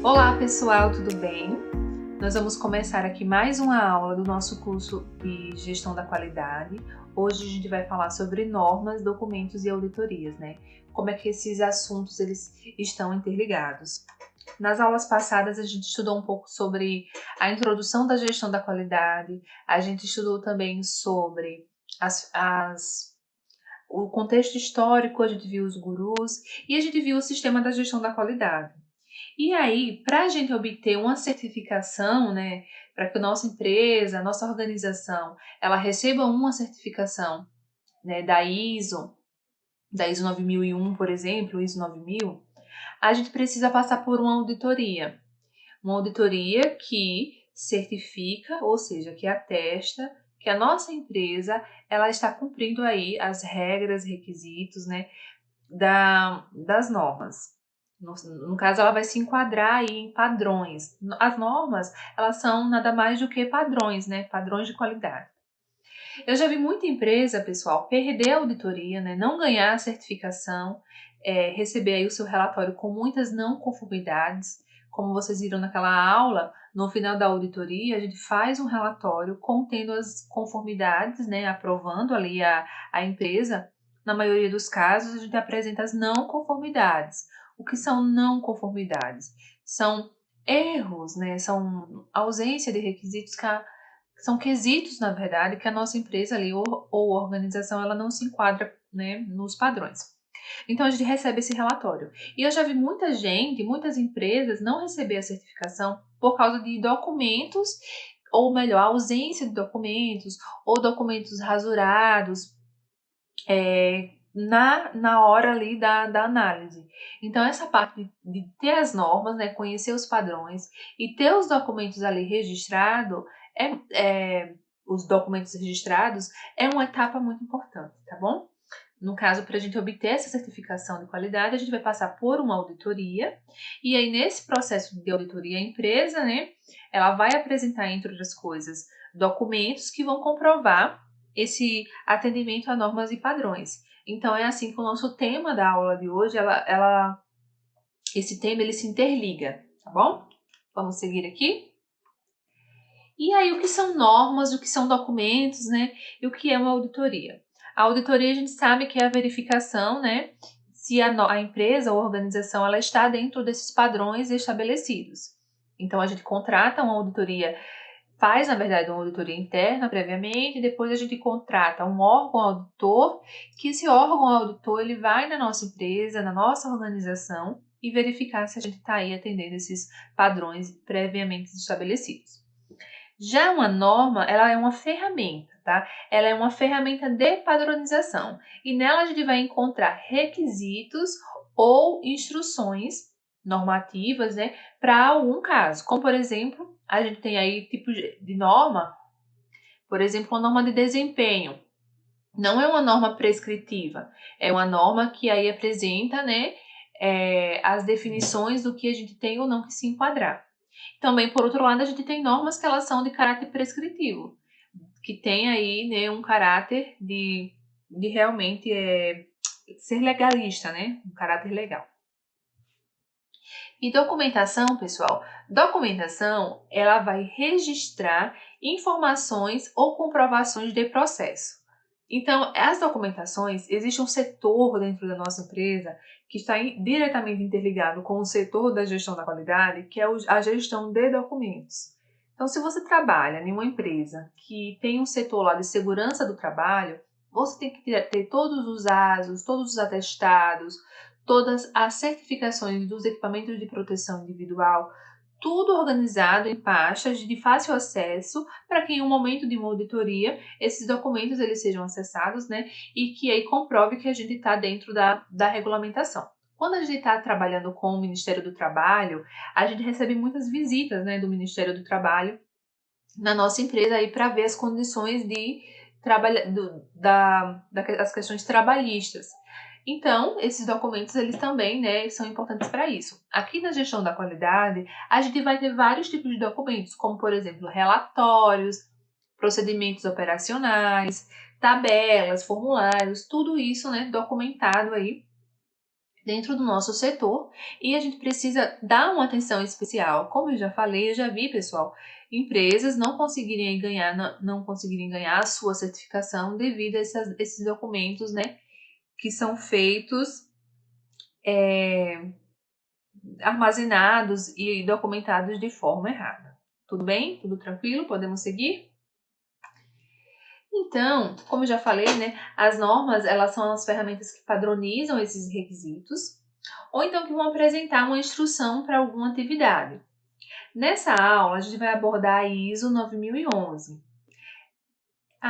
Olá pessoal, tudo bem? Nós vamos começar aqui mais uma aula do nosso curso de Gestão da Qualidade. Hoje a gente vai falar sobre normas, documentos e auditorias, né? Como é que esses assuntos eles estão interligados. Nas aulas passadas a gente estudou um pouco sobre a introdução da gestão da qualidade, a gente estudou também sobre o contexto histórico, a gente viu os gurus e a gente viu o sistema da gestão da qualidade. E aí, para a gente obter uma certificação, né, para que a nossa empresa, a nossa organização, ela receba uma certificação, né, da ISO 9001, por exemplo, ISO 9000, a gente precisa passar por uma auditoria que certifica, ou seja, que atesta que a nossa empresa ela está cumprindo aí as regras, requisitos, né, das normas. No caso, ela vai se enquadrar aí em padrões. As normas, elas são nada mais do que padrões, né? Padrões de qualidade. Eu já vi muita empresa, pessoal, perder a auditoria, né? Não ganhar a certificação, receber aí o seu relatório com muitas não conformidades. Como vocês viram naquela aula, no final da auditoria, a gente faz um relatório contendo as conformidades, né? Aprovando ali a empresa. Na maioria dos casos, a gente apresenta as não conformidades. O que são não conformidades? São erros, né? São ausência de requisitos são quesitos, na verdade, que a nossa empresa ali ou organização ela não se enquadra, né, nos padrões. Então a gente recebe esse relatório. E eu já vi muitas empresas não receber a certificação por causa de documentos, ou melhor, ausência de documentos, ou documentos rasurados, na hora ali da análise. Então, essa parte de ter as normas, né, conhecer os padrões e ter os documentos ali registrados, os documentos registrados é uma etapa muito importante, tá bom? No caso, para a gente obter essa certificação de qualidade, a gente vai passar por uma auditoria, e aí nesse processo de auditoria, a empresa, né, ela vai apresentar, entre outras coisas, documentos que vão comprovar esse atendimento a normas e padrões. Então, é assim que o nosso tema da aula de hoje, esse tema ele se interliga, tá bom? Vamos seguir aqui? E aí, o que são normas, o que são documentos, né? E o que é uma auditoria? A auditoria, a gente sabe que é a verificação, né? Se a empresa ou a organização ela está dentro desses padrões estabelecidos. Então, a gente contrata uma auditoria, faz, na verdade, uma auditoria interna previamente, e depois a gente contrata um órgão auditor, que esse órgão auditor ele vai na nossa empresa, na nossa organização, e verificar se a gente está aí atendendo esses padrões previamente estabelecidos. Já uma norma, ela é uma ferramenta, tá? Ela é uma ferramenta de padronização e nela a gente vai encontrar requisitos ou instruções normativas, né, para algum caso. Como, por exemplo, a gente tem aí tipos de norma, por exemplo, uma norma de desempenho. Não é uma norma prescritiva, é uma norma que aí apresenta, né, as definições do que a gente tem ou não que se enquadrar. Também, por outro lado, a gente tem normas que elas são de caráter prescritivo, que tem aí, né, um caráter de realmente ser legalista, né? Um caráter legal. E documentação, pessoal? Documentação, ela vai registrar informações ou comprovações de processo. Então, as documentações, existe um setor dentro da nossa empresa que está diretamente interligado com o setor da gestão da qualidade, que é a gestão de documentos. Então, se você trabalha em uma empresa que tem um setor lá de segurança do trabalho, você tem que ter todos os ASOs, todos os atestados, todas as certificações dos equipamentos de proteção individual, tudo organizado em pastas de fácil acesso para que em um momento de uma auditoria esses documentos eles sejam acessados, né, e que aí comprove que a gente está dentro da regulamentação. Quando a gente está trabalhando com o Ministério do Trabalho, a gente recebe muitas visitas, né, do Ministério do Trabalho na nossa empresa aí para ver as condições de das questões trabalhistas. Então, esses documentos, eles também, né, são importantes para isso. Aqui na gestão da qualidade, a gente vai ter vários tipos de documentos, como, por exemplo, relatórios, procedimentos operacionais, tabelas, formulários, tudo isso, né, documentado aí dentro do nosso setor e a gente precisa dar uma atenção especial. Como eu já falei, eu já vi, pessoal, empresas não conseguirem ganhar, não conseguirem ganhar a sua certificação devido a esses documentos, né, que são feitos, armazenados e documentados de forma errada. Tudo bem? Tudo tranquilo? Podemos seguir? Então, como eu já falei, né, as normas, elas são as ferramentas que padronizam esses requisitos, ou então que vão apresentar uma instrução para alguma atividade. Nessa aula, a gente vai abordar a ISO 9011.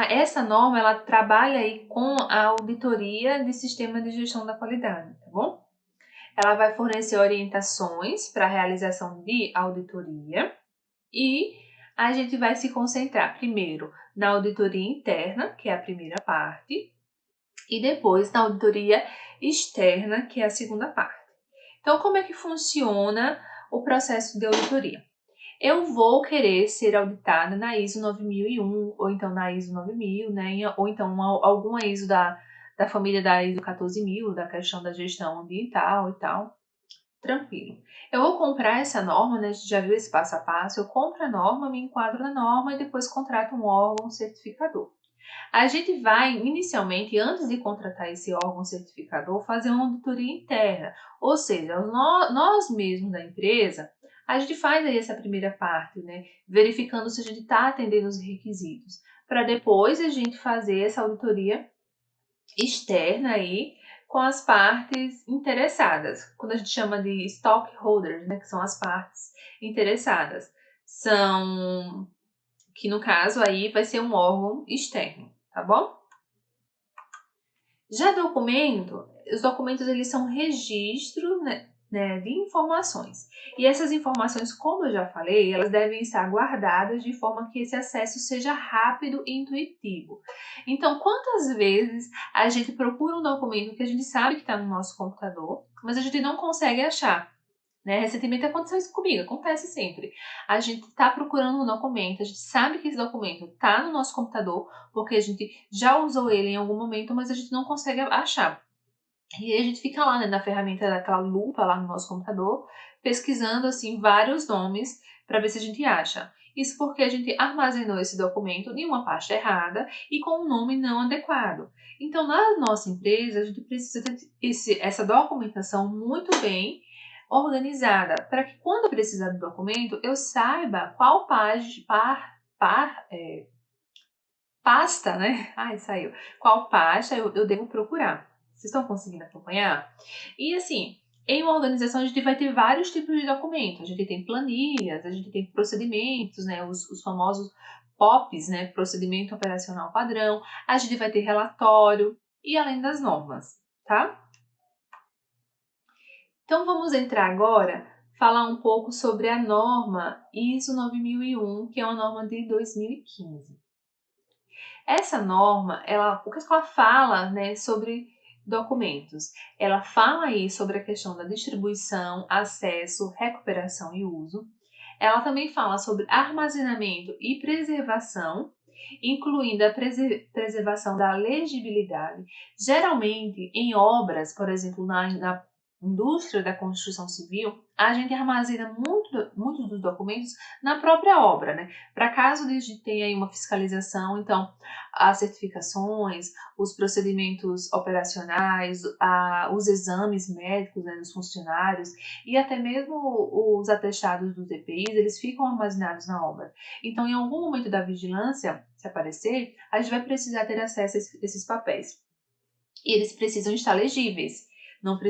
Essa norma, ela trabalha aí com a auditoria de sistema de gestão da qualidade, tá bom? Ela vai fornecer orientações para a realização de auditoria e a gente vai se concentrar primeiro na auditoria interna, que é a primeira parte, e depois na auditoria externa, que é a segunda parte. Então, como é que funciona o processo de auditoria? Eu vou querer ser auditada na ISO 9001, ou então na ISO 9000, né? Ou então alguma ISO da família da ISO 14000, da questão da gestão ambiental e tal. Tranquilo. Eu vou comprar essa norma, né? A gente já viu esse passo a passo. Eu compro a norma, me enquadro na norma e depois contrato um órgão certificador. A gente vai, inicialmente, antes de contratar esse órgão certificador, fazer uma auditoria interna. Ou seja, nós mesmos da empresa, a gente faz aí essa primeira parte, né? Verificando se a gente está atendendo os requisitos. Para depois a gente fazer essa auditoria externa aí com as partes interessadas. Quando a gente chama de stockholders, né? Que são as partes interessadas. Que no caso aí vai ser um órgão externo, tá bom? Já os documentos eles são registro, né, de informações. E essas informações, como eu já falei, elas devem estar guardadas de forma que esse acesso seja rápido e intuitivo. Então, quantas vezes a gente procura um documento que a gente sabe que está no nosso computador, mas a gente não consegue achar? Né? Recentemente aconteceu isso comigo, acontece sempre. A gente está procurando um documento, a gente sabe que esse documento está no nosso computador, porque a gente já usou ele em algum momento, mas a gente não consegue achar. E aí a gente fica lá, né, na ferramenta daquela lupa lá no nosso computador, pesquisando assim vários nomes para ver se a gente acha. Isso porque a gente armazenou esse documento em uma pasta errada e com um nome não adequado. Então, na nossa empresa, a gente precisa ter essa documentação muito bem organizada, para que quando eu precisar do documento, eu saiba qual pasta, né? Ai, saiu. Qual pasta eu devo procurar. Vocês estão conseguindo acompanhar? E assim, em uma organização a gente vai ter vários tipos de documentos. A gente tem planilhas, a gente tem procedimentos, né? Os famosos POPs, né? Procedimento Operacional Padrão. A gente vai ter relatório e além das normas, tá? Então vamos entrar agora, falar um pouco sobre a norma ISO 9001, que é uma norma de 2015. Essa norma, o que ela fala, né, sobre documentos? Ela fala aí sobre a questão da distribuição, acesso, recuperação e uso. Ela também fala sobre armazenamento e preservação, incluindo a preservação da legibilidade. Geralmente, em obras, por exemplo, na indústria da construção civil, a gente armazena muitos dos documentos na própria obra, né? Para caso a gente tenha aí uma fiscalização, então as certificações, os procedimentos operacionais, os exames médicos, né, dos funcionários e até mesmo os atestados dos EPIs, eles ficam armazenados na obra. Então, em algum momento da vigilância, se aparecer, a gente vai precisar ter acesso a esses papéis. E eles precisam estar legíveis.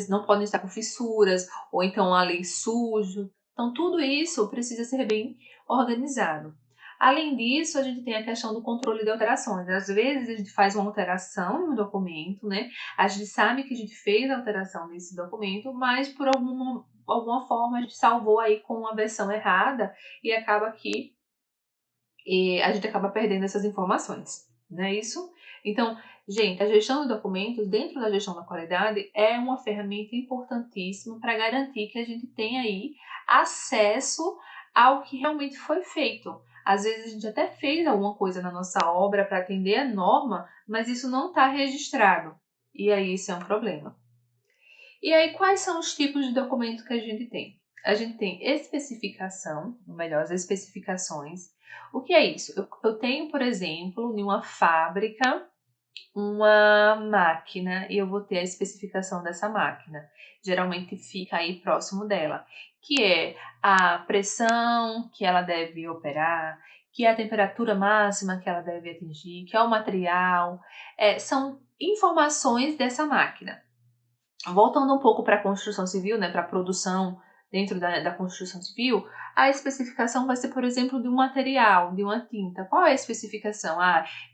Não podem estar com fissuras ou então ali sujo. Então, tudo isso precisa ser bem organizado. Além disso, a gente tem a questão do controle de alterações. Às vezes, a gente faz uma alteração no documento, né? A gente sabe que a gente fez a alteração nesse documento, mas por alguma forma a gente salvou aí com uma versão errada e acaba que a gente acaba perdendo essas informações, não é isso? Então, gente, a gestão de documentos dentro da gestão da qualidade é uma ferramenta importantíssima para garantir que a gente tenha aí acesso ao que realmente foi feito. Às vezes a gente até fez alguma coisa na nossa obra para atender a norma, mas isso não está registrado. E aí isso é um problema. E aí, quais são os tipos de documentos que a gente tem? A gente tem especificação, ou melhor, as especificações. O que é isso? Eu tenho, por exemplo, em uma fábrica, uma máquina e eu vou ter a especificação dessa máquina. Geralmente fica aí próximo dela, que é a pressão que ela deve operar, que é a temperatura máxima que ela deve atingir, que é o material. São informações dessa máquina. Voltando um pouco para a construção civil, né, para a produção dentro da construção civil, a especificação vai ser, por exemplo, de um material, de uma tinta. Qual é a especificação?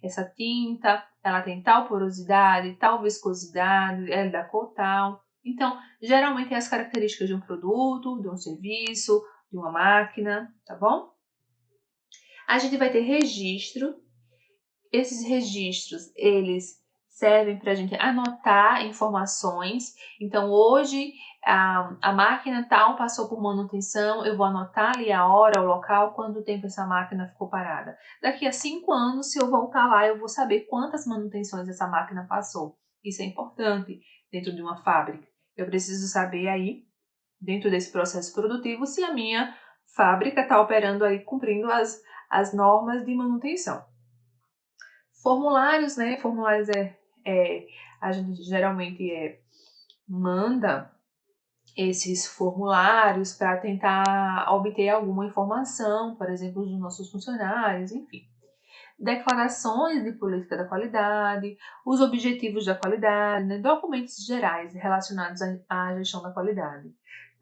Essa tinta, ela tem tal porosidade, tal viscosidade, é da cor tal. Então, geralmente é as características de um produto, de um serviço, de uma máquina, tá bom? A gente vai ter registro. Esses registros, eles servem para a gente anotar informações. Então, hoje, a máquina tal passou por manutenção, eu vou anotar ali a hora, o local, quanto tempo essa máquina ficou parada. Daqui a 5 anos, se eu voltar lá, eu vou saber quantas manutenções essa máquina passou. Isso é importante dentro de uma fábrica. Eu preciso saber aí, dentro desse processo produtivo, se a minha fábrica está operando aí, cumprindo as normas de manutenção. Formulários, né? Formulários a gente geralmente manda esses formulários para tentar obter alguma informação, por exemplo, dos nossos funcionários, enfim. Declarações de política da qualidade, os objetivos da qualidade, né? Documentos gerais relacionados à gestão da qualidade.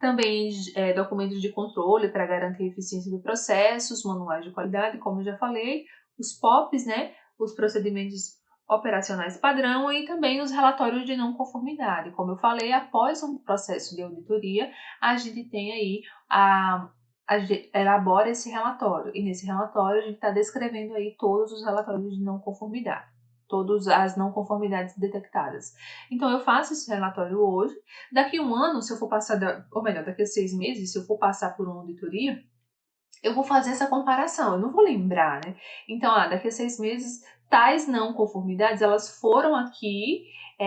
Também documentos de controle para garantir a eficiência do processo, os manuais de qualidade, como eu já falei, os POPs, né? Os procedimentos operacionais padrão e também os relatórios de não conformidade. Como eu falei, após um processo de auditoria, a gente tem aí a gente elabora esse relatório e nesse relatório a gente está descrevendo aí todos os relatórios de não conformidade, todas as não conformidades detectadas. Então eu faço esse relatório hoje, daqui a um ano, se eu for passar, ou melhor, daqui a 6 meses, se eu for passar por uma auditoria, eu vou fazer essa comparação, eu não vou lembrar, né? Então, daqui a 6 meses, tais não conformidades, elas foram aqui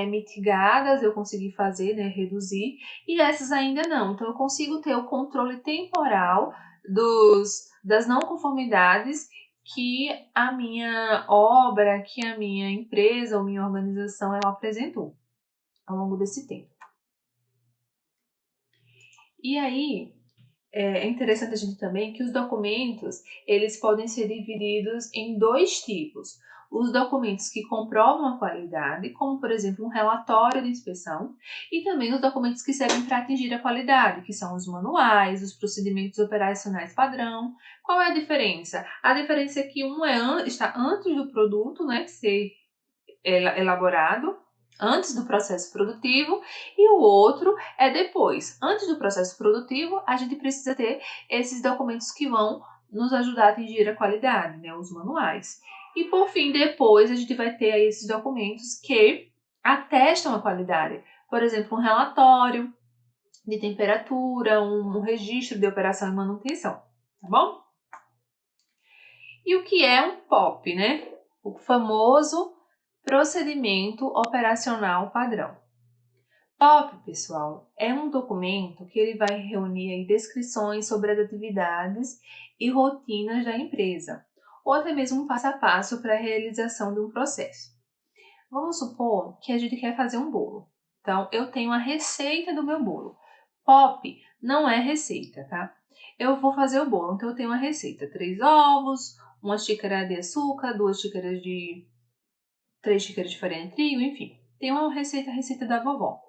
mitigadas, eu consegui fazer, né, reduzir, e essas ainda não. Então, eu consigo ter o controle temporal das não conformidades que a minha obra, que a minha empresa ou minha organização, ela apresentou ao longo desse tempo. E aí, é interessante a gente também que os documentos, eles podem ser divididos em 2 tipos. Os documentos que comprovam a qualidade, como por exemplo um relatório de inspeção, e também os documentos que servem para atingir a qualidade, que são os manuais, os procedimentos operacionais padrão. Qual é a diferença? A diferença é que um está antes do produto, né, ser elaborado, antes do processo produtivo, e o outro é depois. Antes do processo produtivo, a gente precisa ter esses documentos que vão nos ajudar a atingir a qualidade, né, os manuais. E por fim, depois a gente vai ter aí esses documentos que atestam a qualidade. Por exemplo, um relatório de temperatura, um registro de operação e manutenção, tá bom? E o que é um POP, né? O famoso Procedimento Operacional Padrão. POP, pessoal, é um documento que ele vai reunir aí descrições sobre as atividades e rotinas da empresa, ou até mesmo um passo a passo para a realização de um processo. Vamos supor que a gente quer fazer um bolo. Então, eu tenho a receita do meu bolo. POP não é receita, tá? Eu vou fazer o bolo, então eu tenho uma receita: 3 ovos, 1 xícara de açúcar, 3 xícaras de farinha de trigo, enfim. Tem uma receita, a receita da vovó.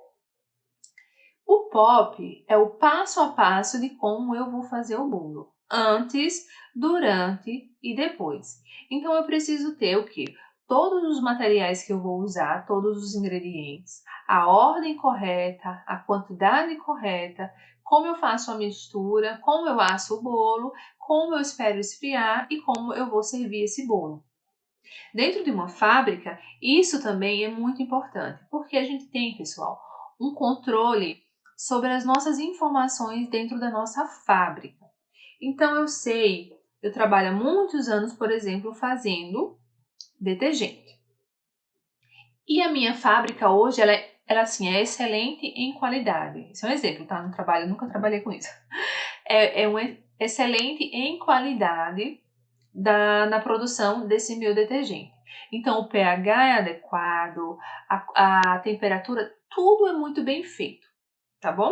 O POP é o passo a passo de como eu vou fazer o bolo. Antes, durante e depois. Então, eu preciso ter o quê? Todos os materiais que eu vou usar, todos os ingredientes, a ordem correta, a quantidade correta, como eu faço a mistura, como eu asso o bolo, como eu espero esfriar e como eu vou servir esse bolo. Dentro de uma fábrica, isso também é muito importante, porque a gente tem, pessoal, um controle sobre as nossas informações dentro da nossa fábrica. Então, eu trabalho há muitos anos, por exemplo, fazendo detergente. E a minha fábrica hoje, ela assim, é excelente em qualidade. Isso é um exemplo, tá? No trabalho, eu nunca trabalhei com isso. É um excelente em qualidade na produção desse biodetergente. Então, o pH é adequado, a temperatura, tudo é muito bem feito, tá bom?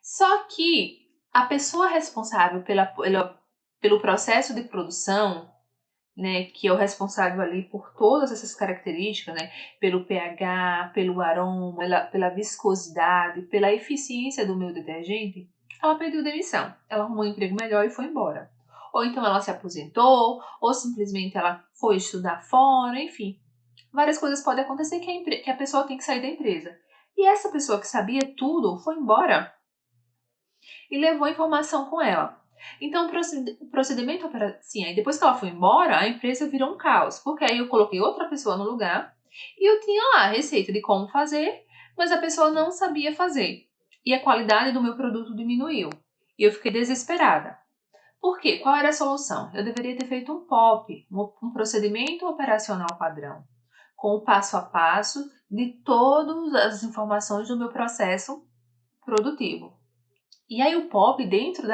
Só que a pessoa responsável pelo processo de produção, né, que é o responsável ali por todas essas características, né, pelo pH, pelo aroma, pela viscosidade, pela eficiência do meu detergente, ela pediu demissão. Ela arrumou um emprego melhor e foi embora. Ou então ela se aposentou, ou simplesmente ela foi estudar fora, enfim. Várias coisas podem acontecer que a pessoa tem que sair da empresa. E essa pessoa que sabia tudo foi embora e levou a informação com ela. Então, o procedimento sim, aí depois que ela foi embora, a empresa virou um caos, porque aí eu coloquei outra pessoa no lugar e eu tinha lá a receita de como fazer, mas a pessoa não sabia fazer. E a qualidade do meu produto diminuiu. E eu fiquei desesperada. Por quê? Qual era a solução? Eu deveria ter feito um POP, um procedimento operacional padrão, com o passo a passo de todas as informações do meu processo produtivo. E aí o POP, dentro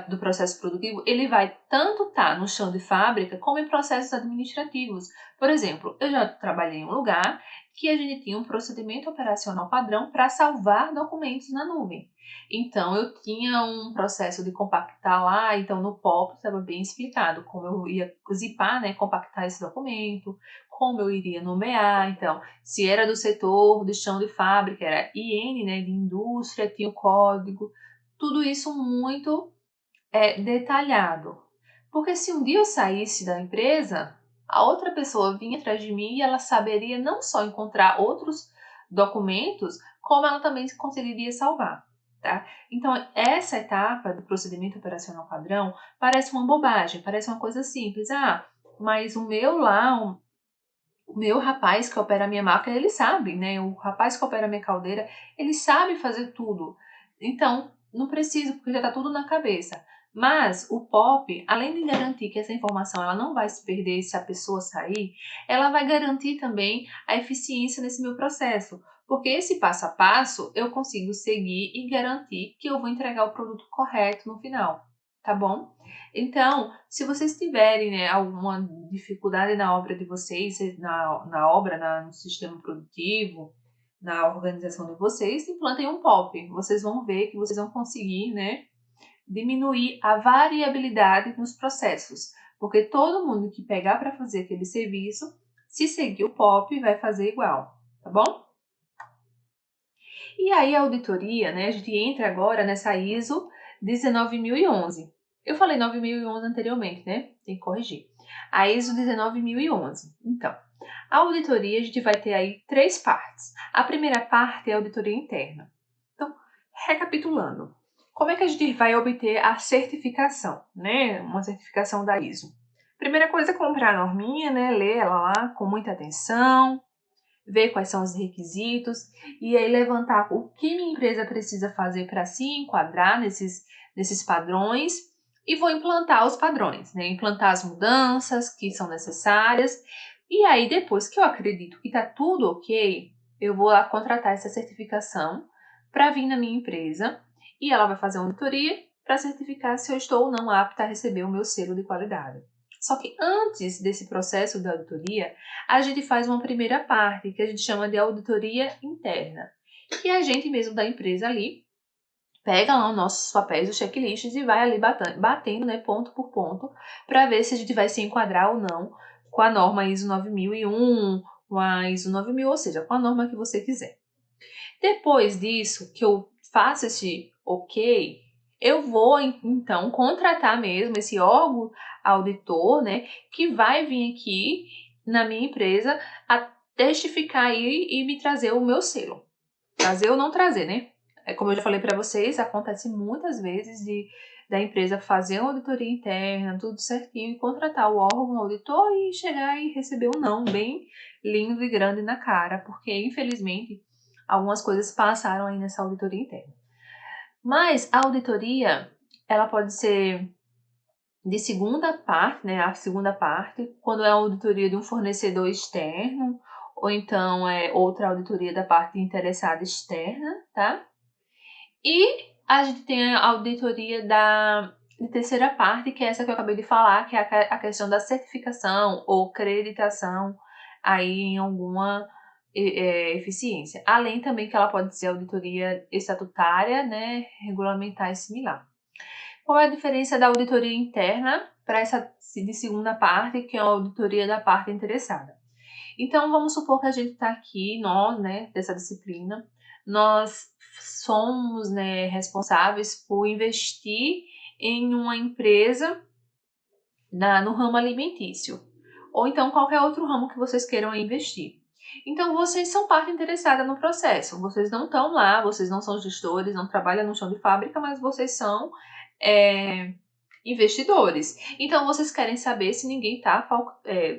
do processo produtivo, ele vai tanto estar no chão de fábrica como em processos administrativos. Por exemplo, eu já trabalhei em um lugar que a gente tinha um procedimento operacional padrão para salvar documentos na nuvem. Então, eu tinha um processo de compactar lá, então no POP estava bem explicado como eu ia zipar, né, compactar esse documento, como eu iria nomear, então, se era do setor de chão de fábrica, era IN, né, de indústria, tinha o código, tudo isso muito detalhado. Porque se um dia eu saísse da empresa, a outra pessoa vinha atrás de mim e ela saberia não só encontrar outros documentos, como ela também conseguiria salvar. Tá? Então, essa etapa do procedimento operacional padrão parece uma bobagem, parece uma coisa simples. Ah, mas o meu lá, o meu rapaz que opera a minha máquina, ele sabe, né? O rapaz que opera a minha caldeira, ele sabe fazer tudo. Então, não preciso, porque já está tudo na cabeça. Mas o POP, além de garantir que essa informação ela não vai se perder se a pessoa sair, ela vai garantir também a eficiência nesse meu processo. Porque esse passo a passo eu consigo seguir e garantir que eu vou entregar o produto correto no final, tá bom? Então, se vocês tiverem, né, alguma dificuldade na obra de vocês, no sistema produtivo, na organização de vocês, implantem um POP. Vocês vão ver que vocês vão conseguir, né, diminuir a variabilidade nos processos. Porque todo mundo que pegar para fazer aquele serviço, se seguir o POP, vai fazer igual, tá bom? E aí a auditoria, né, a gente entra agora nessa ISO 19011. Eu falei 9011 anteriormente, né? Tem que corrigir. A ISO 19011. Então, a auditoria a gente vai ter aí três partes. A primeira parte é a auditoria interna. Então, recapitulando, como é que a gente vai obter a certificação, né? Uma certificação da ISO. Primeira coisa é comprar a norminha, né? Ler ela lá com muita atenção, ver quais são os requisitos e aí levantar o que minha empresa precisa fazer para se enquadrar nesses padrões e vou implantar os padrões, né? Implantar as mudanças que são necessárias e aí depois que eu acredito que está tudo ok, eu vou lá contratar essa certificação para vir na minha empresa e ela vai fazer uma auditoria para certificar se eu estou ou não apta a receber o meu selo de qualidade. Só que antes desse processo de auditoria, a gente faz uma primeira parte, que a gente chama de auditoria interna. Que a gente mesmo da empresa ali pega lá os nossos papéis, os checklists, e vai ali batendo, né, ponto por ponto, para ver se a gente vai se enquadrar ou não com a norma ISO 9001, com a ISO 9000, ou seja, com a norma que você quiser. Depois disso, que eu faço esse ok, eu vou então contratar mesmo esse órgão auditor, né, que vai vir aqui na minha empresa a testificar aí e me trazer o meu selo. Trazer ou não trazer, né? Como eu já falei para vocês, acontece muitas vezes da empresa fazer uma auditoria interna, tudo certinho, e contratar o órgão auditor e chegar e receber um não bem lindo e grande na cara, porque infelizmente algumas coisas passaram aí nessa auditoria interna. Mas a auditoria, ela pode ser de segunda parte, né? A segunda parte, quando é a auditoria de um fornecedor externo ou então outra auditoria da parte interessada externa, tá? E a gente tem a auditoria de terceira parte, que é essa que eu acabei de falar, que é a questão da certificação ou creditação aí em alguma eficiência. Além também que ela pode ser auditoria estatutária, né, regulamentar e similar. Qual é a diferença da auditoria interna para essa de segunda parte, que é a auditoria da parte interessada? Então, vamos supor que a gente está aqui, nós, né, dessa disciplina, nós somos, né, responsáveis por investir em uma empresa no ramo alimentício, ou então qualquer outro ramo que vocês queiram investir. Então, vocês são parte interessada no processo, vocês não estão lá, vocês não são gestores, não trabalham no chão de fábrica, mas vocês são investidores. Então, vocês querem saber se ninguém está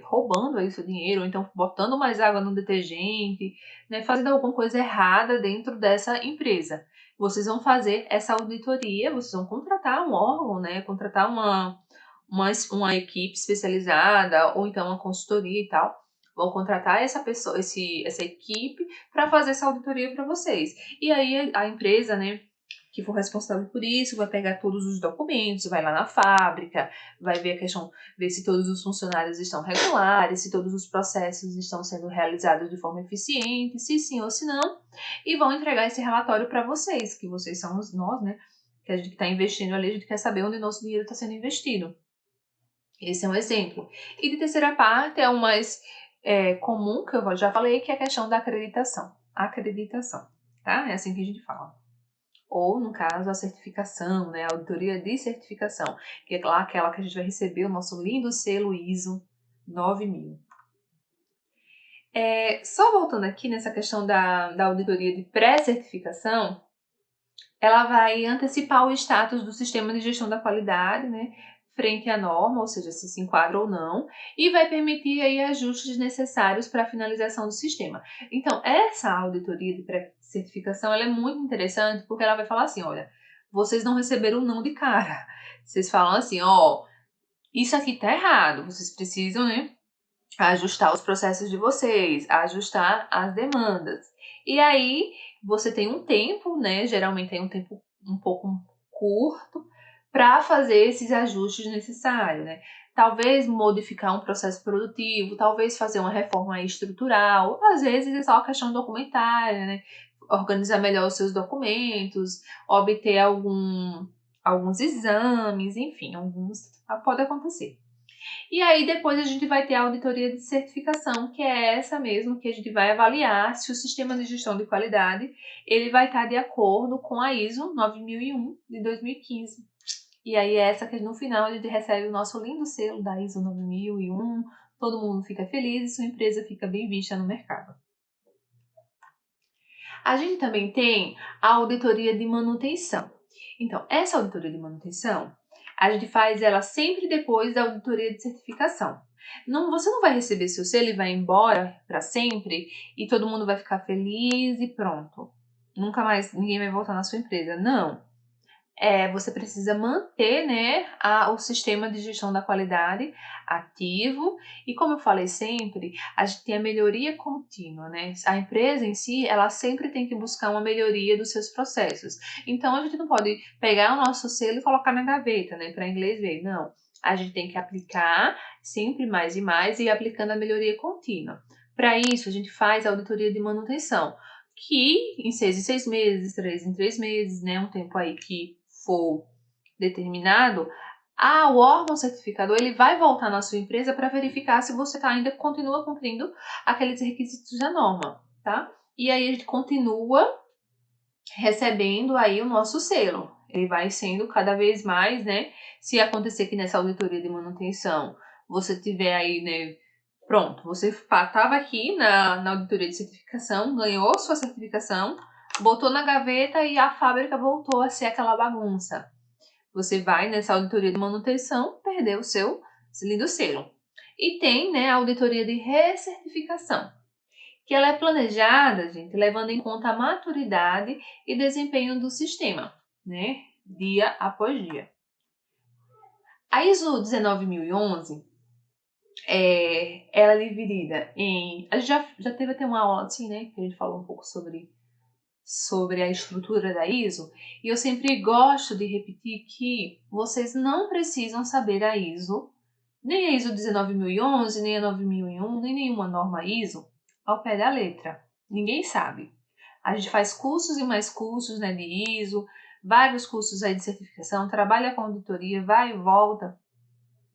roubando aí seu dinheiro, ou então botando mais água no detergente, né, fazendo alguma coisa errada dentro dessa empresa. Vocês vão fazer essa auditoria, vocês vão contratar um órgão, né, contratar uma equipe especializada, ou então uma consultoria e tal. Vão contratar essa pessoa, essa equipe para fazer essa auditoria para vocês. E aí a empresa, né, que for responsável por isso, vai pegar todos os documentos, vai lá na fábrica, vai ver a questão, ver se todos os funcionários estão regulares, se todos os processos estão sendo realizados de forma eficiente, se sim ou se não, e vão entregar esse relatório para vocês, que vocês são nós, né, que a gente está investindo ali, a gente quer saber onde o nosso dinheiro está sendo investido. Esse é um exemplo. E de terceira parte é o mais comum, que eu já falei, que é a questão da acreditação. Acreditação, tá? É assim que a gente fala. Ou, no caso, a certificação, né? A auditoria de certificação, que é lá aquela que a gente vai receber o nosso lindo selo ISO 9000. Só voltando aqui nessa questão da auditoria de pré-certificação, ela vai antecipar o status do sistema de gestão da qualidade, né, frente à norma, ou seja, se enquadra ou não, e vai permitir aí ajustes necessários para a finalização do sistema. Então, essa auditoria de pré-certificação, ela é muito interessante porque ela vai falar assim, olha, vocês não receberam não de cara. Vocês falam assim, ó, isso aqui tá errado, vocês precisam, né, ajustar os processos de vocês, ajustar as demandas. E aí você tem um tempo, né? Geralmente tem um tempo um pouco curto para fazer esses ajustes necessários, né? Talvez modificar um processo produtivo, talvez fazer uma reforma estrutural, às vezes é só questão documentária, né? Organizar melhor os seus documentos, obter alguns exames, enfim, pode acontecer. E aí depois a gente vai ter a auditoria de certificação, que é essa mesmo, que a gente vai avaliar se o sistema de gestão de qualidade ele vai estar de acordo com a ISO 9001 de 2015. E aí é essa que no final a gente recebe o nosso lindo selo da ISO 9001, todo mundo fica feliz e sua empresa fica bem vista no mercado. A gente também tem a auditoria de manutenção. Então, essa auditoria de manutenção, a gente faz ela sempre depois da auditoria de certificação. Você não vai receber seu selo e vai embora para sempre e todo mundo vai ficar feliz e pronto. Nunca mais ninguém vai voltar na sua empresa. Não. Você precisa manter, né, o sistema de gestão da qualidade ativo e, como eu falei sempre, a gente tem a melhoria contínua, né? A empresa em si, ela sempre tem que buscar uma melhoria dos seus processos. Então, a gente não pode pegar o nosso selo e colocar na gaveta, né, para inglês ver. Não, a gente tem que aplicar sempre mais e mais e ir aplicando a melhoria contínua. Para isso, a gente faz a auditoria de manutenção, que em 6 meses, 3 em 3 meses, né, um tempo aí que for determinado, o órgão certificador ele vai voltar na sua empresa para verificar se você ainda continua cumprindo aqueles requisitos da norma, tá? E aí a gente continua recebendo aí o nosso selo. Ele vai sendo cada vez mais, né? Se acontecer que nessa auditoria de manutenção você tiver aí, né? Pronto, você estava aqui na auditoria de certificação, ganhou sua certificação, botou na gaveta e a fábrica voltou a ser aquela bagunça. Você vai nessa auditoria de manutenção, perder o seu lindo selo. E tem, né, a auditoria de recertificação, que ela é planejada, gente, levando em conta a maturidade e desempenho do sistema, né, dia após dia. A ISO 19011, ela é dividida em... A gente já teve até uma aula assim, né? Que a gente falou um pouco sobre a estrutura da ISO. E eu sempre gosto de repetir que vocês não precisam saber a ISO, nem a ISO 19011, nem a 9001, nem nenhuma norma ISO ao pé da letra. Ninguém sabe. A gente faz cursos e mais cursos, né, de ISO, vários cursos aí de certificação, trabalha com auditoria, vai e volta,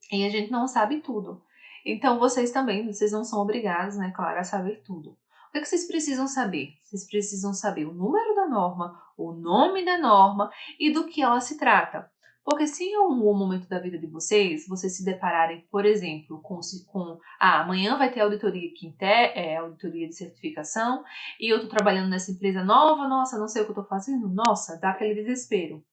e a gente não sabe tudo. Então, vocês também, vocês não são obrigados, né, claro, a saber tudo. O que vocês precisam saber? Vocês precisam saber o número da norma, o nome da norma e do que ela se trata. Porque se em algum momento da vida de vocês se depararem, por exemplo, amanhã vai ter auditoria auditoria de certificação, e eu estou trabalhando nessa empresa nova, nossa, não sei o que eu estou fazendo, nossa, dá aquele desespero.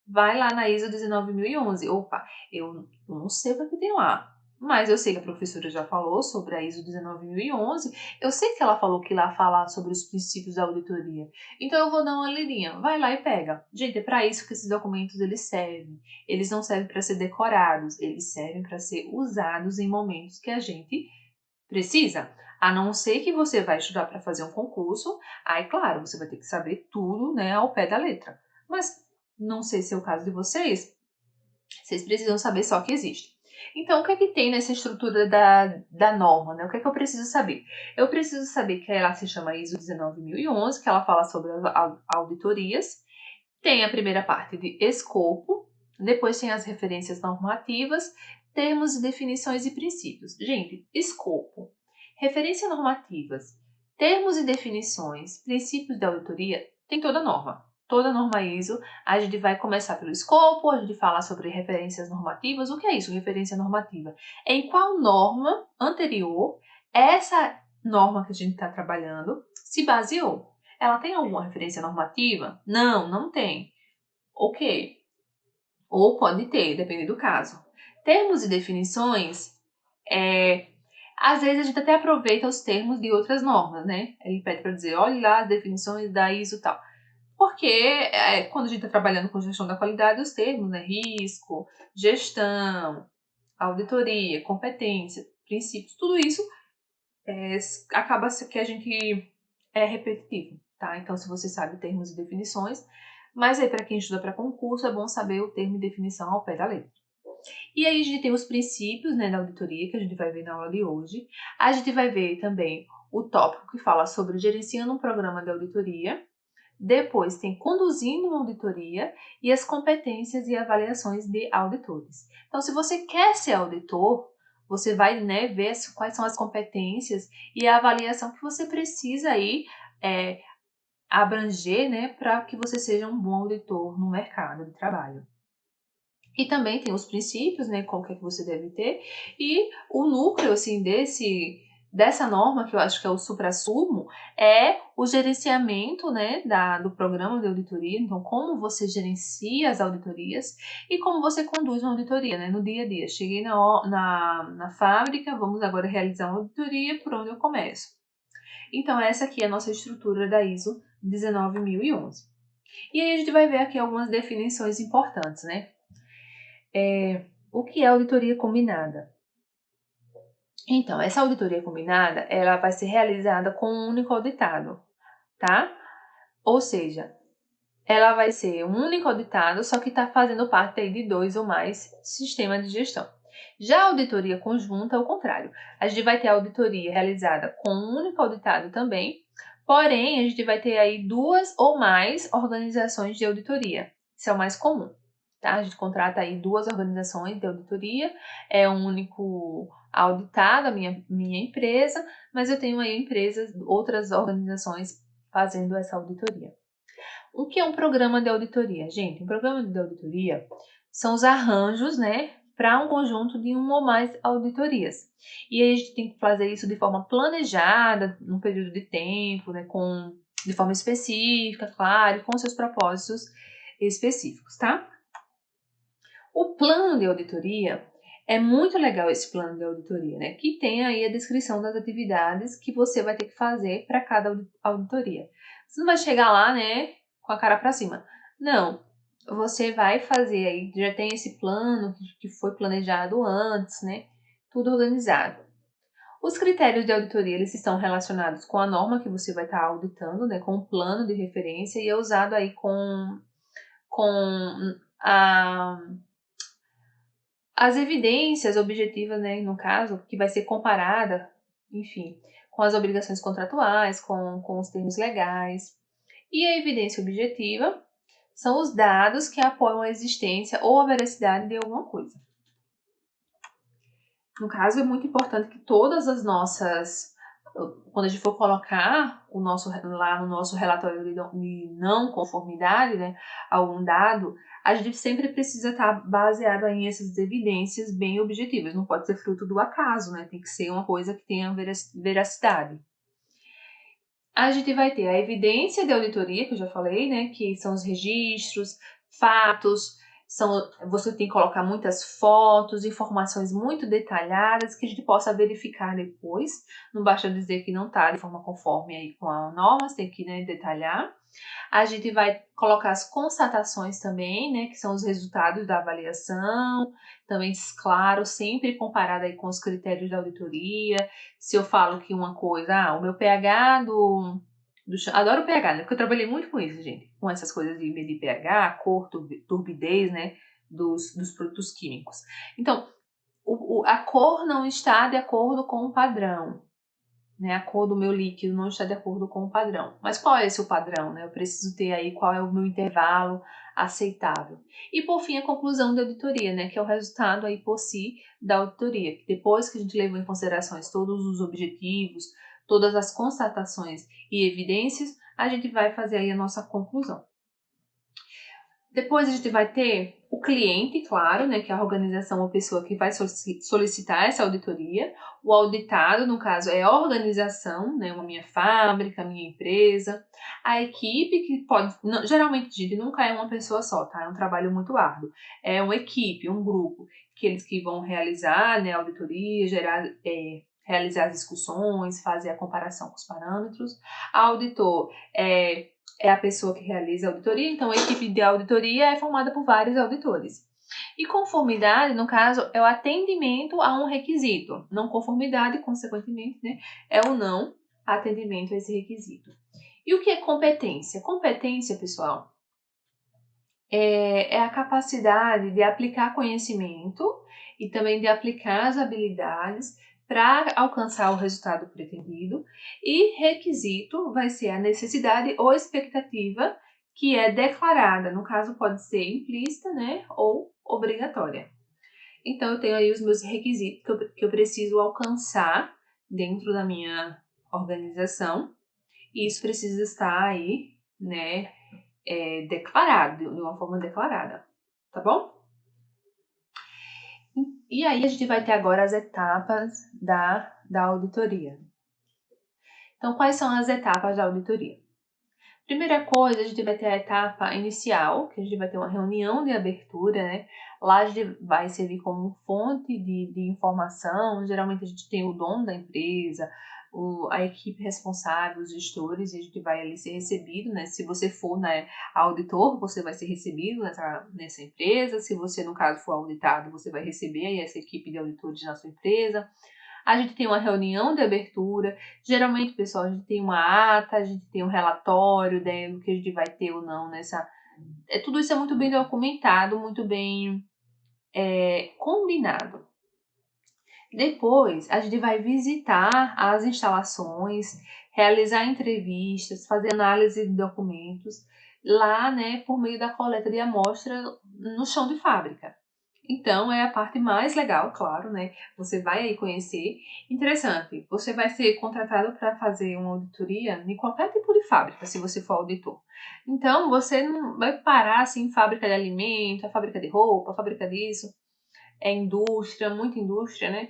Vai lá na ISO 19011. Opa, eu não sei o que tem lá, mas eu sei que a professora já falou sobre a ISO 19011, eu sei que ela falou que lá fala sobre os princípios da auditoria, então eu vou dar uma lidinha, vai lá e pega. Gente, é para isso que esses documentos eles servem. Eles não servem para ser decorados, eles servem para ser usados em momentos que a gente precisa. A não ser que você vai estudar para fazer um concurso, aí claro, você vai ter que saber tudo, né, ao pé da letra. Mas não sei se é o caso de vocês precisam saber só que existe. Então, o que é que tem nessa estrutura da norma, né? O que é que eu preciso saber? Eu preciso saber que ela se chama ISO 19011, que ela fala sobre as auditorias. Tem a primeira parte de escopo, depois tem as referências normativas, termos, definições e princípios. Gente, escopo, referências normativas, termos e definições, princípios da auditoria, tem toda a norma. Toda a norma ISO, a gente vai começar pelo escopo, a gente fala sobre referências normativas. O que é isso, referência normativa? É em qual norma anterior essa norma que a gente está trabalhando se baseou. Ela tem alguma referência normativa? Não, não tem. Ok. Ou pode ter, depende do caso. Termos e definições, às vezes a gente até aproveita os termos de outras normas, né? Ele pede para dizer, olha lá as definições da ISO e tal. Porque quando a gente está trabalhando com gestão da qualidade, os termos, né? Risco, gestão, auditoria, competência, princípios, tudo isso acaba que a gente é repetitivo, tá? Então, se você sabe termos e definições, mas aí para quem estuda para concurso é bom saber o termo e definição ao pé da letra. E aí a gente tem os princípios, né, da auditoria que a gente vai ver na aula de hoje. A gente vai ver também o tópico que fala sobre gerenciando um programa de auditoria. Depois tem conduzindo uma auditoria e as competências e avaliações de auditores. Então, se você quer ser auditor, você vai, né, ver quais são as competências e a avaliação que você precisa aí abranger, né, para que você seja um bom auditor no mercado de trabalho. E também tem os princípios, né, qual que é que você deve ter, e o núcleo, assim, dessa norma, que eu acho que é o suprassumo, é o gerenciamento, né, do programa de auditoria. Então, como você gerencia as auditorias e como você conduz uma auditoria, né, no dia a dia. Cheguei na fábrica, vamos agora realizar uma auditoria, por onde eu começo? Então, essa aqui é a nossa estrutura da ISO 19011. E aí a gente vai ver aqui algumas definições importantes, né? O que é auditoria combinada? Então, essa auditoria combinada, ela vai ser realizada com um único auditado, tá? Ou seja, ela vai ser um único auditado, só que está fazendo parte aí de 2 ou mais sistemas de gestão. Já a auditoria conjunta é o contrário. A gente vai ter a auditoria realizada com um único auditado também, porém, a gente vai ter aí 2 ou mais organizações de auditoria. Isso é o mais comum. Tá? A gente contrata aí 2 organizações de auditoria, é um único auditado, a minha empresa, mas eu tenho aí outras organizações fazendo essa auditoria. O que é um programa de auditoria? Gente, um programa de auditoria são os arranjos, né, para um conjunto de uma ou mais auditorias. E aí a gente tem que fazer isso de forma planejada, num período de tempo, né, de forma específica, claro, com seus propósitos específicos, tá? O plano de auditoria, é muito legal esse plano de auditoria, né? Que tem aí a descrição das atividades que você vai ter que fazer para cada auditoria. Você não vai chegar lá, né, com a cara para cima. Não, você vai fazer aí, já tem esse plano que foi planejado antes, né? tudo organizado. Os critérios de auditoria, eles estão relacionados com a norma que você vai estar auditando, né, com o plano de referência, e é usado aí com a, as evidências objetivas, né, no caso, que vai ser comparada, enfim, com as obrigações contratuais, com os termos legais. E a evidência objetiva são os dados que apoiam a existência ou a veracidade de alguma coisa. No caso, é muito importante que todas as nossas, quando a gente for colocar lá no nosso relatório de não conformidade, né, algum dado, a gente sempre precisa estar baseado em essas evidências bem objetivas. Não pode ser fruto do acaso, né? Tem que ser uma coisa que tenha veracidade. A gente vai ter a evidência de auditoria, que eu já falei, né, que são os registros, fatos, você tem que colocar muitas fotos, informações muito detalhadas que a gente possa verificar depois. Não basta dizer que não está de forma conforme aí com a norma, você tem que, né, detalhar. A gente vai colocar as constatações também, né, que são os resultados da avaliação, também, claro, sempre comparado aí com os critérios da auditoria. Se eu falo que uma coisa, o meu pH do chão, adoro o pH, né, porque eu trabalhei muito com isso, gente, com essas coisas de medir pH, cor, turbidez, né, dos produtos químicos. Então, a cor não está de acordo com o padrão, né, a cor do meu líquido não está de acordo com o padrão. Mas qual é esse o padrão, né? Eu preciso ter aí qual é o meu intervalo aceitável. E por fim, a conclusão da auditoria, né, que é o resultado aí por si da auditoria, que depois que a gente levou em considerações todos os objetivos, todas as constatações e evidências, a gente vai fazer aí a nossa conclusão. Depois a gente vai ter o cliente, claro, né, que é a organização ou pessoa que vai solicitar essa auditoria. O auditado, no caso, é a organização, né, a minha fábrica, a minha empresa. A equipe, que pode, não, geralmente, gente, nunca é uma pessoa só, tá? É um trabalho muito árduo. É uma equipe, um grupo, que eles que vão realizar, né, a auditoria, realizar as discussões, fazer a comparação com os parâmetros. A auditor é a pessoa que realiza a auditoria, então a equipe de auditoria é formada por vários auditores. E conformidade, no caso, é o atendimento a um requisito. Não conformidade, consequentemente, né, é o não atendimento a esse requisito. E o que é competência? Competência, pessoal, é a capacidade de aplicar conhecimento e também de aplicar as habilidades para alcançar o resultado pretendido, e requisito vai ser a necessidade ou expectativa que é declarada, no caso pode ser implícita, né, ou obrigatória. Então eu tenho aí os meus requisitos que eu preciso alcançar dentro da minha organização, e isso precisa estar aí, né, declarado, de uma forma declarada, tá bom? E aí a gente vai ter agora as etapas da auditoria. Então, quais são as etapas da auditoria? Primeira coisa, a gente vai ter a etapa inicial, que a gente vai ter uma reunião de abertura, né? Lá a gente vai servir como fonte de informação. Geralmente a gente tem o dono da empresa, a equipe responsável, os gestores, e a gente vai ali ser recebido, né? Se você for, né, auditor, você vai ser recebido nessa empresa. Se você, no caso, for auditado, você vai receber aí essa equipe de auditores na sua empresa. A gente tem uma reunião de abertura. Geralmente, pessoal, a gente tem uma ata, a gente tem um relatório, né, do que a gente vai ter ou não nessa. Tudo isso é muito bem documentado, muito bem combinado. Depois, a gente vai visitar as instalações, realizar entrevistas, fazer análise de documentos lá, né, por meio da coleta de amostra no chão de fábrica. Então, é a parte mais legal, claro, né? Você vai aí conhecer. Interessante, você vai ser contratado para fazer uma auditoria em qualquer tipo de fábrica, se você for auditor. Então, você não vai parar assim em fábrica de alimento, a fábrica de roupa, a fábrica disso. É indústria, muita indústria, né?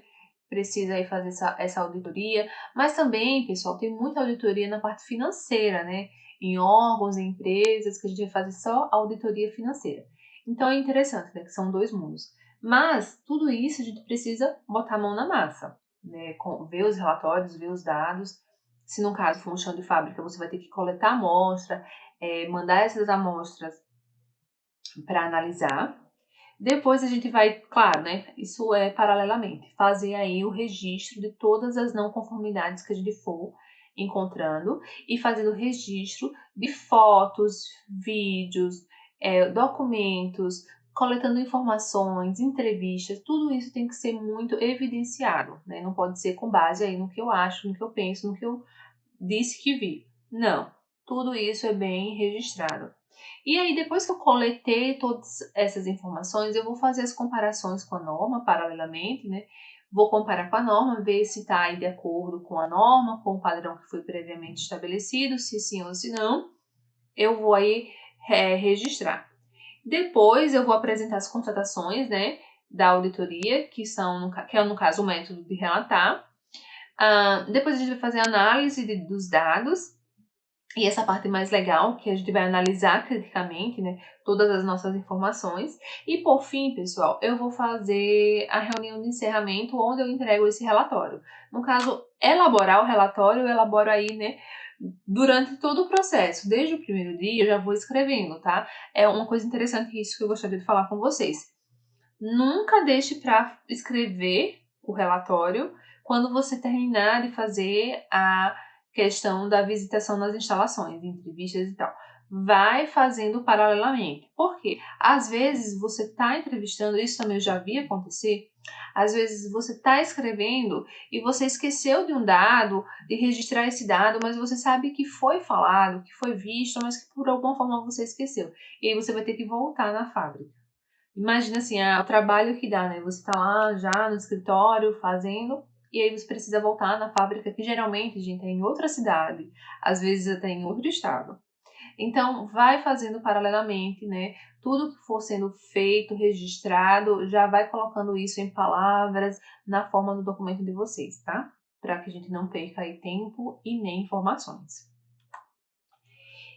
Precisa aí fazer essa auditoria. Mas também, pessoal, tem muita auditoria na parte financeira, né? Em órgãos, em empresas, que a gente vai fazer só auditoria financeira. Então é interessante, né? Que são dois mundos. Mas tudo isso a gente precisa botar a mão na massa, né? Ver os relatórios, ver os dados. Se no caso for um chão de fábrica, você vai ter que coletar amostra, mandar essas amostras para analisar. Depois a gente vai, claro, né? Isso é paralelamente, fazer aí o registro de todas as não conformidades que a gente for encontrando e fazendo registro de fotos, vídeos, documentos, coletando informações, entrevistas, tudo isso tem que ser muito evidenciado, né? Não pode ser com base aí no que eu acho, no que eu penso, no que eu disse que vi. Não, tudo isso é bem registrado. E aí, depois que eu coletei todas essas informações, eu vou fazer as comparações com a norma, paralelamente, né? Vou comparar com a norma, ver se está aí de acordo com a norma, com o padrão que foi previamente estabelecido, se sim ou se não. Eu vou aí registrar. Depois eu vou apresentar as constatações, né, da auditoria, que é no caso o método de relatar. Depois a gente vai fazer a análise dos dados. E essa parte mais legal, que a gente vai analisar criticamente, né, todas as nossas informações. E por fim, pessoal, eu vou fazer a reunião de encerramento onde eu entrego esse relatório. No caso, elaborar o relatório, eu elaboro aí, né, durante todo o processo. Desde o primeiro dia, eu já vou escrevendo, tá? É uma coisa interessante isso que eu gostaria de falar com vocês. Nunca deixe para escrever o relatório quando você terminar de fazer a questão da visitação nas instalações, entrevistas e tal. Vai fazendo paralelamente. Por quê? Às vezes você está entrevistando, isso também eu já vi acontecer, às vezes você está escrevendo e você esqueceu de um dado, de registrar esse dado, mas você sabe que foi falado, que foi visto, mas que por alguma forma você esqueceu. E aí você vai ter que voltar na fábrica. Imagina assim, o trabalho que dá, né? Você tá lá já no escritório fazendo, e aí você precisa voltar na fábrica, que geralmente, gente, é em outra cidade, às vezes até em outro estado. Então, vai fazendo paralelamente, né? Tudo que for sendo feito, registrado, já vai colocando isso em palavras na forma do documento de vocês, tá? Para que a gente não perca aí tempo e nem informações.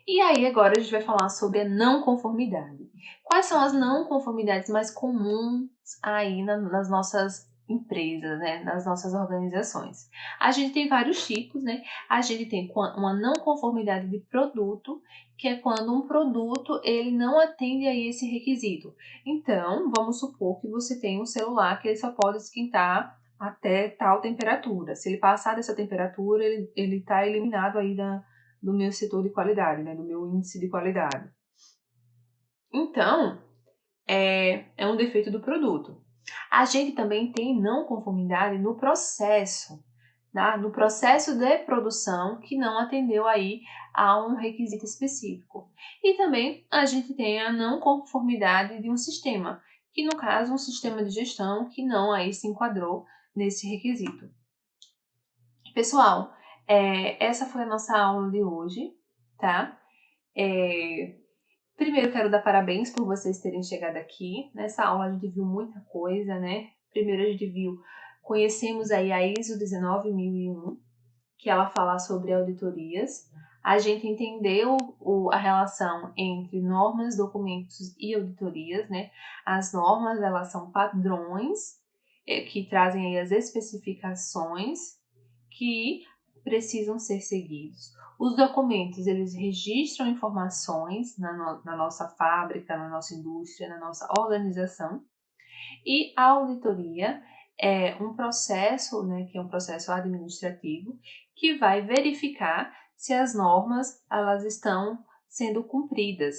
E aí, agora a gente vai falar sobre a não conformidade. Quais são as não conformidades mais comuns aí nas nossas empresas, né? Nas nossas organizações? A gente tem vários tipos, né? A gente tem uma não conformidade de produto, que é quando um produto ele não atende a esse requisito. Então, vamos supor que você tem um celular que ele só pode esquentar até tal temperatura. Se ele passar dessa temperatura, ele está eliminado aí do meu setor de qualidade, né, do meu índice de qualidade. Então, é um defeito do produto. A gente também tem não conformidade no processo, tá? No processo de produção que não atendeu aí a um requisito específico. E também a gente tem a não conformidade de um sistema, que no caso um sistema de gestão que não aí se enquadrou nesse requisito. Pessoal, essa foi a nossa aula de hoje, tá? Primeiro, quero dar parabéns por vocês terem chegado aqui. Nessa aula a gente viu muita coisa, né? Primeiro a gente conhecemos aí a ISO 19001, que ela fala sobre auditorias. A gente entendeu a relação entre normas, documentos e auditorias, né? As normas, elas são padrões que trazem aí as especificações que precisam ser seguidos. Os documentos, eles registram informações na nossa fábrica, na nossa indústria, na nossa organização. E a auditoria é um processo, né, que é um processo administrativo, que vai verificar se as normas elas estão sendo cumpridas.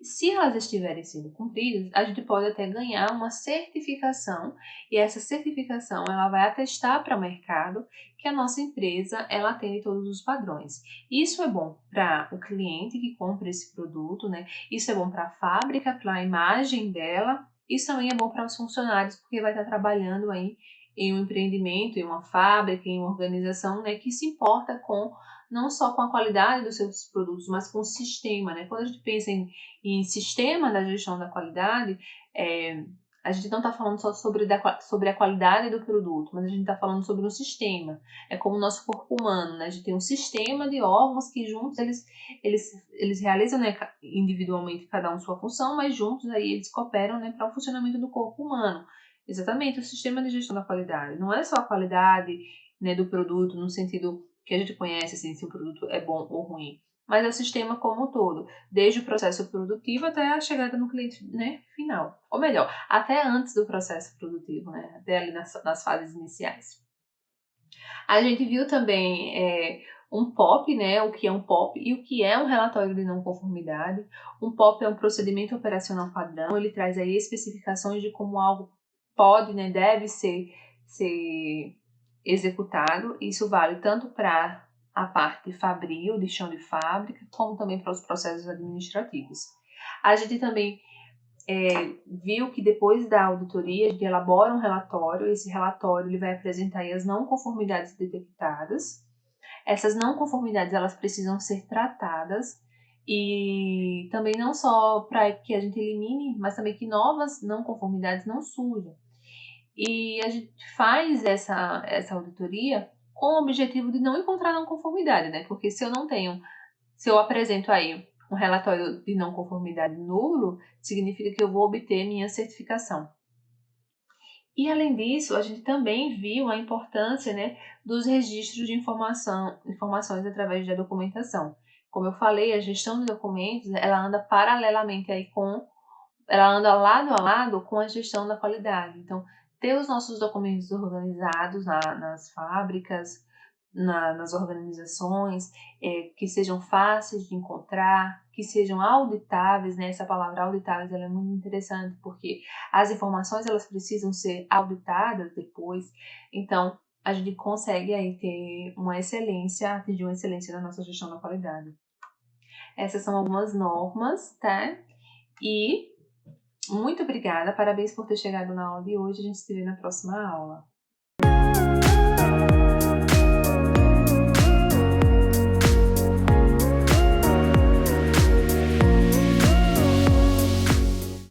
Se elas estiverem sendo cumpridas, a gente pode até ganhar uma certificação, e essa certificação ela vai atestar para o mercado que a nossa empresa ela atende todos os padrões. Isso é bom para o cliente que compra esse produto, né? Isso é bom para a fábrica, para a imagem dela. Isso também é bom para os funcionários, porque vai estar trabalhando aí em um empreendimento, em uma fábrica, em uma organização, né, que se importa com não só com a qualidade dos seus produtos, mas com o sistema, né? Quando a gente pensa em sistema da gestão da qualidade, a gente não está falando só sobre a qualidade do produto, mas a gente está falando sobre um sistema. É como o nosso corpo humano, né? A gente tem um sistema de órgãos que juntos eles realizam, né, individualmente cada um sua função, mas juntos aí eles cooperam, né, para o funcionamento do corpo humano. Exatamente, o sistema de gestão da qualidade. Não é só a qualidade, né, do produto no sentido que a gente conhece, assim, se o produto é bom ou ruim, mas é o sistema como um todo, desde o processo produtivo até a chegada no cliente, né, final. Ou melhor, até antes do processo produtivo, né, até ali nas fases iniciais. A gente viu também um POP, né, o que é um POP e o que é um relatório de não conformidade. Um POP é um procedimento operacional padrão, ele traz aí especificações de como algo pode, né, deve ser executado. Isso vale tanto para a parte fabril, de chão de fábrica, como também para os processos administrativos. A gente também viu que depois da auditoria, a gente elabora um relatório, esse relatório ele vai apresentar aí as não conformidades detectadas. Essas não conformidades, elas precisam ser tratadas e também não só para que a gente elimine, mas também que novas não conformidades não surjam. E a gente faz essa auditoria com o objetivo de não encontrar não conformidade, né? Porque se eu apresento aí um relatório de não conformidade nulo, significa que eu vou obter minha certificação. E além disso, a gente também viu a importância, né, dos registros de informações através da documentação. Como eu falei, a gestão de documentos, ela anda paralelamente aí ela anda lado a lado com a gestão da qualidade. Então, ter os nossos documentos organizados nas fábricas, nas organizações, que sejam fáceis de encontrar, que sejam auditáveis, né? Essa palavra auditáveis ela é muito interessante porque as informações elas precisam ser auditadas depois. Então, a gente consegue aí ter uma excelência, atingir uma excelência na nossa gestão da qualidade. Essas são algumas normas, tá? E muito obrigada, parabéns por ter chegado na aula de hoje. A gente se vê na próxima aula.